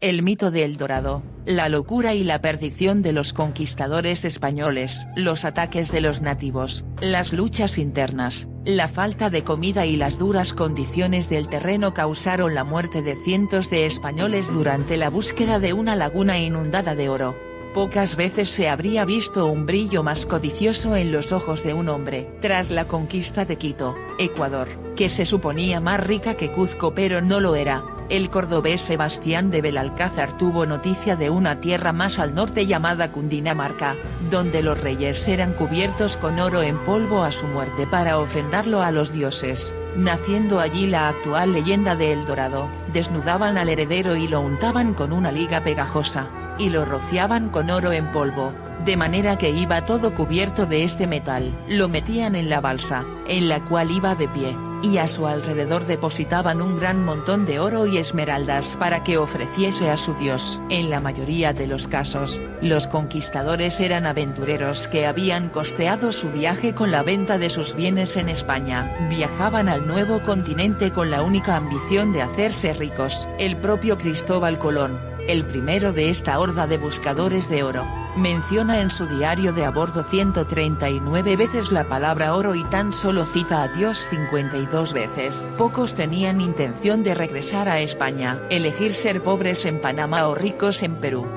El mito de El Dorado, la locura y la perdición de los conquistadores españoles, los ataques de los nativos, las luchas internas, la falta de comida y las duras condiciones del terreno causaron la muerte de cientos de españoles durante la búsqueda de una laguna inundada de oro. Pocas veces se habría visto un brillo más codicioso en los ojos de un hombre. Tras la conquista de Quito, Ecuador, que se suponía más rica que Cuzco pero no lo era, el cordobés Sebastián de Belalcázar tuvo noticia de una tierra más al norte llamada Cundinamarca, donde los reyes eran cubiertos con oro en polvo a su muerte para ofrendarlo a los dioses, naciendo allí la actual leyenda de El Dorado. Desnudaban al heredero y lo untaban con una liga pegajosa, y lo rociaban con oro en polvo, de manera que iba todo cubierto de este metal. Lo metían en la balsa, en la cual iba de pie, y a su alrededor depositaban un gran montón de oro y esmeraldas para que ofreciese a su dios. En la mayoría de los casos, los conquistadores eran aventureros que habían costeado su viaje con la venta de sus bienes en España. Viajaban al nuevo continente con la única ambición de hacerse ricos. El propio Cristóbal Colón, el primero de esta horda de buscadores de oro, menciona en su diario de a bordo 139 veces la palabra oro y tan solo cita a Dios 52 veces. Pocos tenían intención de regresar a España, elegir ser pobres en Panamá o ricos en Perú.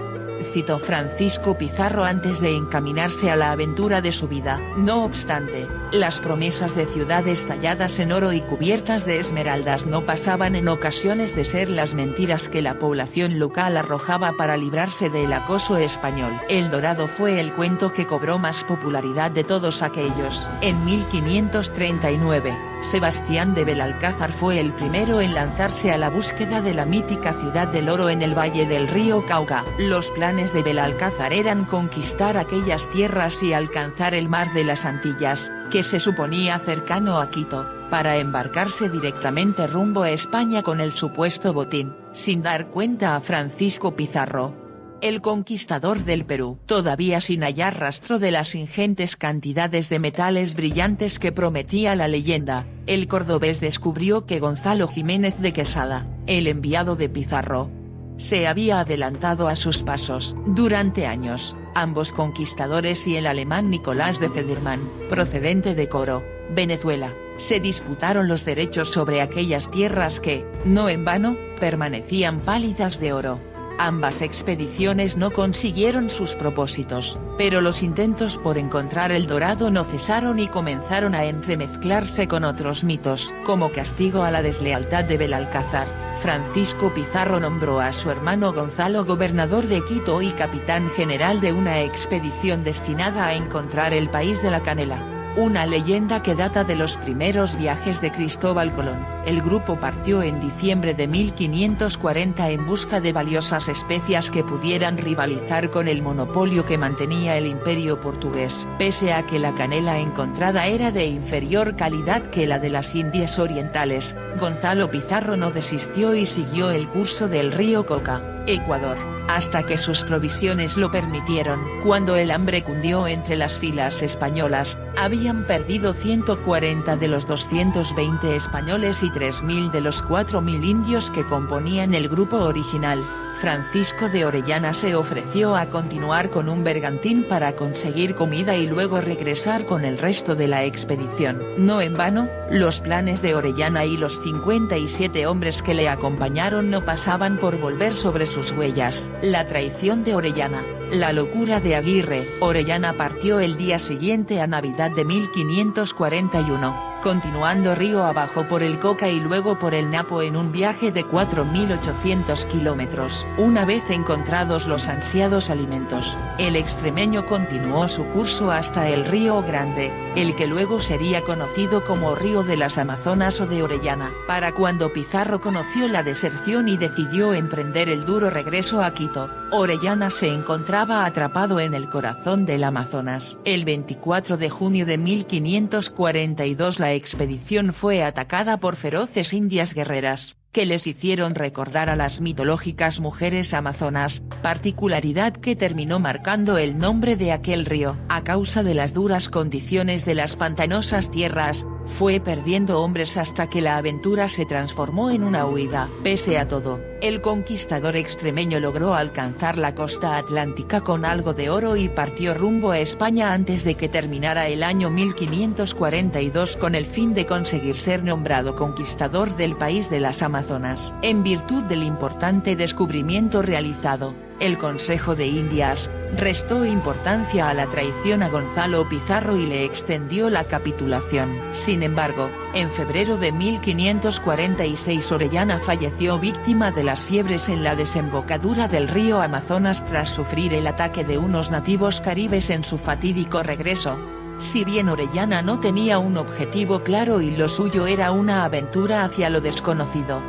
Citó Francisco Pizarro antes de encaminarse a la aventura de su vida. No obstante, las promesas de ciudades talladas en oro y cubiertas de esmeraldas no pasaban en ocasiones de ser las mentiras que la población local arrojaba para librarse del acoso español. El Dorado fue el cuento que cobró más popularidad de todos aquellos. En 1539, Sebastián de Belalcázar fue el primero en lanzarse a la búsqueda de la mítica ciudad del oro en el valle del río Cauca. Los planes de Belalcázar eran conquistar aquellas tierras y alcanzar el mar de las Antillas, que se suponía cercano a Quito, para embarcarse directamente rumbo a España con el supuesto botín, sin dar cuenta a Francisco Pizarro, el conquistador del Perú. Todavía sin hallar rastro de las ingentes cantidades de metales brillantes que prometía la leyenda, el cordobés descubrió que Gonzalo Jiménez de Quesada, el enviado de Pizarro, se había adelantado a sus pasos. Durante años, ambos conquistadores y el alemán Nicolás de Federman, procedente de Coro, Venezuela, se disputaron los derechos sobre aquellas tierras que, no en vano, permanecían pálidas de oro. Ambas expediciones no consiguieron sus propósitos, pero los intentos por encontrar el Dorado no cesaron y comenzaron a entremezclarse con otros mitos. Como castigo a la deslealtad de Belalcázar, Francisco Pizarro nombró a su hermano Gonzalo gobernador de Quito y capitán general de una expedición destinada a encontrar el país de la canela. Una leyenda que data de los primeros viajes de Cristóbal Colón. El grupo partió en diciembre de 1540 en busca de valiosas especias que pudieran rivalizar con el monopolio que mantenía el imperio portugués. Pese a que la canela encontrada era de inferior calidad que la de las Indias Orientales, Gonzalo Pizarro no desistió y siguió el curso del río Coca, Ecuador, hasta que sus provisiones lo permitieron. Cuando el hambre cundió entre las filas españolas, habían perdido 140 de los 220 españoles y 3.000 de los 4.000 indios que componían el grupo original. Francisco de Orellana se ofreció a continuar con un bergantín para conseguir comida y luego regresar con el resto de la expedición. No en vano, los planes de Orellana y los 57 hombres que le acompañaron no pasaban por volver sobre sus huellas. La traición de Orellana, la locura de Aguirre. Orellana partió el día siguiente a Navidad de 1541. Continuando río abajo por el Coca y luego por el Napo en un viaje de 4.800 kilómetros. Una vez encontrados los ansiados alimentos, el extremeño continuó su curso hasta el río Grande, el que luego sería conocido como Río de las Amazonas o de Orellana. Para cuando Pizarro conoció la deserción y decidió emprender el duro regreso a Quito, Orellana se encontraba atrapado en el corazón del Amazonas. El 24 de junio de 1542 la expedición fue atacada por feroces indias guerreras, que les hicieron recordar a las mitológicas mujeres amazonas, particularidad que terminó marcando el nombre de aquel río. A causa de las duras condiciones de las pantanosas tierras, fue perdiendo hombres hasta que la aventura se transformó en una huida. Pese a todo, el conquistador extremeño logró alcanzar la costa atlántica con algo de oro y partió rumbo a España antes de que terminara el año 1542 con el fin de conseguir ser nombrado conquistador del país de las Amazonas. En virtud del importante descubrimiento realizado, el Consejo de Indias restó importancia a la traición a Gonzalo Pizarro y le extendió la capitulación. Sin embargo, en febrero de 1546 Orellana falleció víctima de las fiebres en la desembocadura del río Amazonas tras sufrir el ataque de unos nativos caribes en su fatídico regreso. Si bien Orellana no tenía un objetivo claro y lo suyo era una aventura hacia lo desconocido,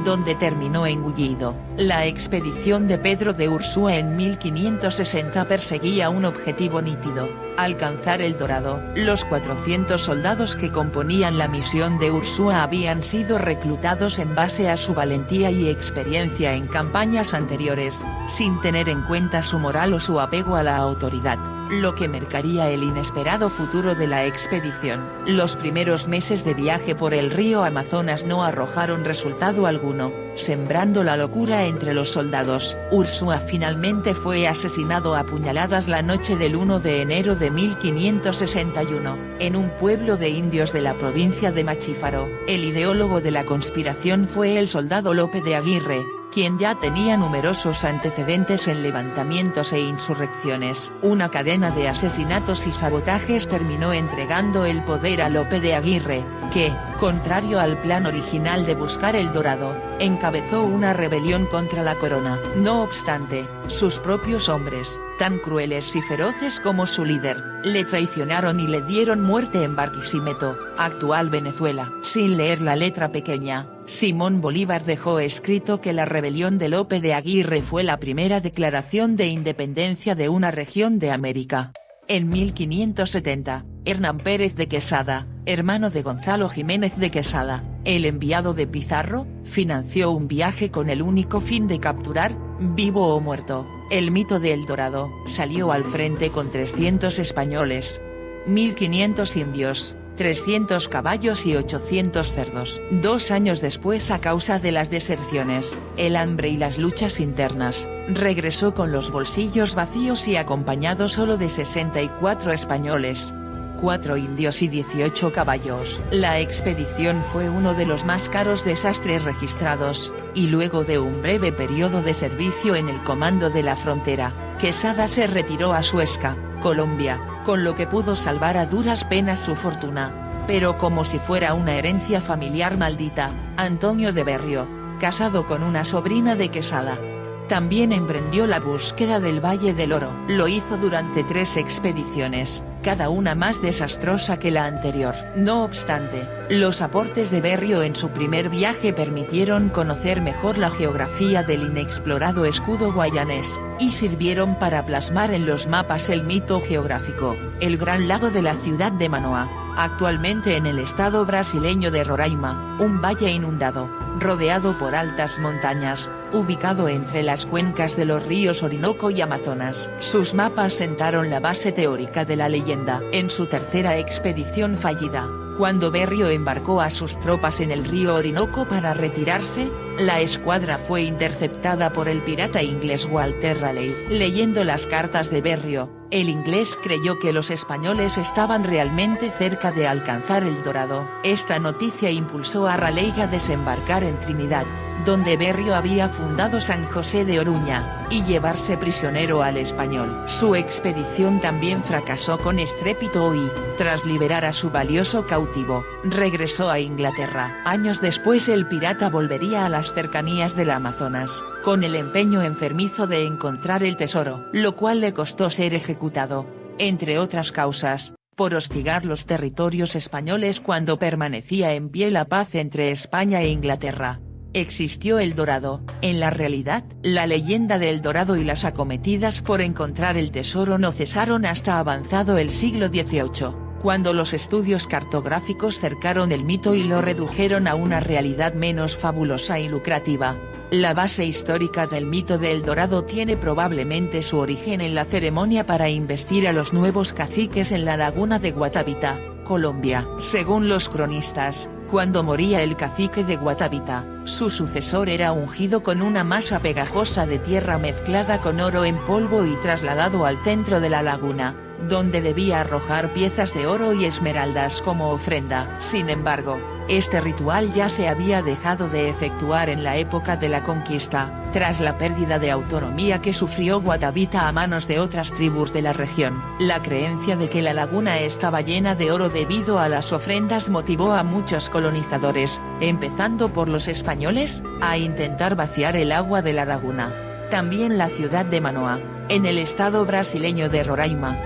donde terminó engullido, la expedición de Pedro de Ursúa en 1560 perseguía un objetivo nítido: alcanzar El Dorado. Los 400 soldados que componían la misión de Ursúa habían sido reclutados en base a su valentía y experiencia en campañas anteriores, sin tener en cuenta su moral o su apego a la autoridad, lo que marcaría el inesperado futuro de la expedición. Los primeros meses de viaje por el río Amazonas no arrojaron resultado alguno, sembrando la locura entre los soldados. Ursúa finalmente fue asesinado a puñaladas la noche del 1 de enero de 1561, en un pueblo de indios de la provincia de Machífaro. El ideólogo de la conspiración fue el soldado Lope de Aguirre, quien ya tenía numerosos antecedentes en levantamientos e insurrecciones. Una cadena de asesinatos y sabotajes terminó entregando el poder a Lope de Aguirre, que, contrario al plan original de buscar El Dorado, encabezó una rebelión contra la corona. No obstante, sus propios hombres, tan crueles y feroces como su líder, le traicionaron y le dieron muerte en Barquisimeto, actual Venezuela. Sin leer la letra pequeña, Simón Bolívar dejó escrito que la rebelión de Lope de Aguirre fue la primera declaración de independencia de una región de América. En 1570, Hernán Pérez de Quesada, hermano de Gonzalo Jiménez de Quesada, el enviado de Pizarro, financió un viaje con el único fin de capturar, vivo o muerto, el mito de El Dorado. Salió al frente con 300 españoles, 1500 indios, 300 caballos y 800 cerdos. 2 años después, a causa de las deserciones, el hambre y las luchas internas, regresó con los bolsillos vacíos y acompañado solo de 64 españoles, 4 indios y 18 caballos. La expedición fue uno de los más caros desastres registrados, y luego de un breve periodo de servicio en el comando de la frontera, Quesada se retiró a Suezca, Colombia, con lo que pudo salvar a duras penas su fortuna. Pero como si fuera una herencia familiar maldita, Antonio de Berrio, casado con una sobrina de Quesada, también emprendió la búsqueda del Valle del Oro. Lo hizo durante 3 expediciones, cada una más desastrosa que la anterior. No obstante, los aportes de Berrio en su primer viaje permitieron conocer mejor la geografía del inexplorado escudo guayanés, y sirvieron para plasmar en los mapas el mito geográfico: el gran lago de la ciudad de Manoá, actualmente en el estado brasileño de Roraima, un valle inundado, rodeado por altas montañas, ubicado entre las cuencas de los ríos Orinoco y Amazonas. Sus mapas sentaron la base teórica de la leyenda. En su tercera expedición fallida, cuando Berrio embarcó a sus tropas en el río Orinoco para retirarse, la escuadra fue interceptada por el pirata inglés Walter Raleigh. Leyendo las cartas de Berrio, el inglés creyó que los españoles estaban realmente cerca de alcanzar El Dorado. Esta noticia impulsó a Raleigh a desembarcar en Trinidad, donde Berrio había fundado San José de Oruña, y llevarse prisionero al español. Su expedición también fracasó con estrépito y, tras liberar a su valioso cautivo, regresó a Inglaterra. Años después el pirata volvería a las cercanías del Amazonas, con el empeño enfermizo de encontrar el tesoro, lo cual le costó ser ejecutado, entre otras causas, por hostigar los territorios españoles cuando permanecía en pie la paz entre España e Inglaterra. ¿Existió El Dorado? En la realidad, la leyenda de El Dorado y las acometidas por encontrar el tesoro no cesaron hasta avanzado el siglo XVIII, cuando los estudios cartográficos cercaron el mito y lo redujeron a una realidad menos fabulosa y lucrativa. La base histórica del mito de El Dorado tiene probablemente su origen en la ceremonia para investir a los nuevos caciques en la laguna de Guatavita, Colombia. Según los cronistas, cuando moría el cacique de Guatavita, su sucesor era ungido con una masa pegajosa de tierra mezclada con oro en polvo y trasladado al centro de la laguna, donde debía arrojar piezas de oro y esmeraldas como ofrenda. Sin embargo, este ritual ya se había dejado de efectuar en la época de la conquista, tras la pérdida de autonomía que sufrió Guatavita a manos de otras tribus de la región. La creencia de que la laguna estaba llena de oro debido a las ofrendas motivó a muchos colonizadores, empezando por los españoles, a intentar vaciar el agua de la laguna. También la ciudad de Manoá, en el estado brasileño de Roraima,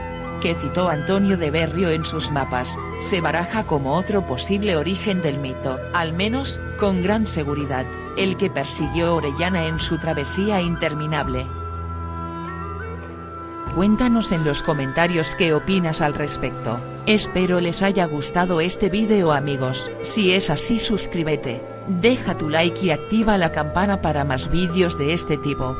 que citó Antonio de Berrio en sus mapas, se baraja como otro posible origen del mito, al menos, con gran seguridad, el que persiguió Orellana en su travesía interminable. Cuéntanos en los comentarios qué opinas al respecto. Espero les haya gustado este vídeo amigos. Si es así suscríbete, deja tu like y activa la campana para más vídeos de este tipo.